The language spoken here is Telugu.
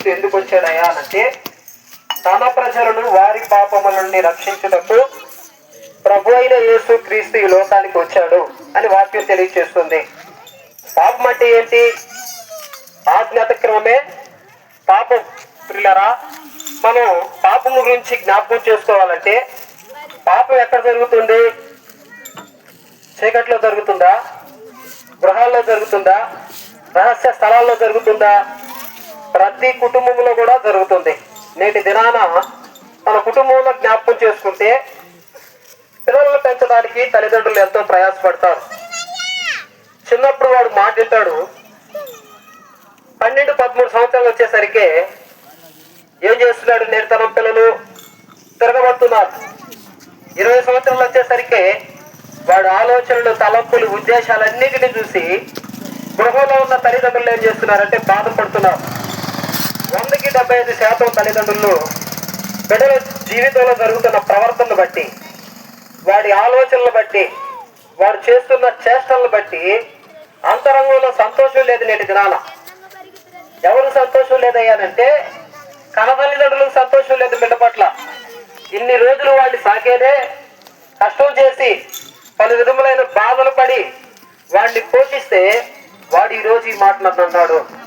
యేసుక్రీస్తు ఎందుకు వచ్చాడయా అంటే తన ప్రజలను వారి పాపముల నుండి రక్షించుటకు ప్రభు అయిన యేసుక్రీస్తు ఈ లోకానికి వచ్చాడు అని వాక్యం తెలియజేస్తుంది. పాపం అంటే ఏంటి? ఆజ్ఞాతక్రమమే పాపం. ప్రియులారా, మనం పాపం గురించి జ్ఞాపకం చేసుకోవాలంటే పాపం ఎక్కడ జరుగుతుంది? చీకట్లో జరుగుతుందా? గృహాల్లో జరుగుతుందా? రహస్య స్థలాల్లో జరుగుతుందా? ప్రతి కుటుంబంలో కూడా జరుగుతుంది. నేటి దినాన మన కుటుంబంలో జ్ఞాపకం చేసుకుంటే పిల్లలను పెంచడానికి తల్లిదండ్రులు ఎంతో ప్రయాసపడతారు. చిన్నప్పుడు వాడు మాట వింటాడు. 12-13 సంవత్సరాలు వచ్చేసరికి ఏం చేస్తున్నాడు? నేర్తనం పిల్లలు తిరగబడుతున్నారు. 20 సంవత్సరాలు వచ్చేసరికి వాడు ఆలోచనలు, తలంపులు, ఉద్దేశాలన్నిటినీ చూసి గృహంలో ఉన్న తల్లిదండ్రులు ఏం చేస్తున్నారంటే బాధపడుతున్నారు. 100కి 75% తల్లిదండ్రులు బిడ్డల జీవితంలో జరుగుతున్న ప్రవర్తనను బట్టి, వాడి ఆలోచనలు బట్టి, వాడు చేస్తున్న చేష్టలను బట్టి అంతరంగంలో సంతోషం లేదు. నేటి దినాన ఎవరు సంతోషం లేదయ్యానంటే కన తల్లిదండ్రులకు సంతోషం లేదు బిడ్డ పట్ల. ఇన్ని రోజులు వాడిని సాకేనే కష్టం చేసి పలు విధములైన బాధలు పడి వాడిని పోషిస్తే వాడు ఈరోజు ఈ మాట అంటాడు,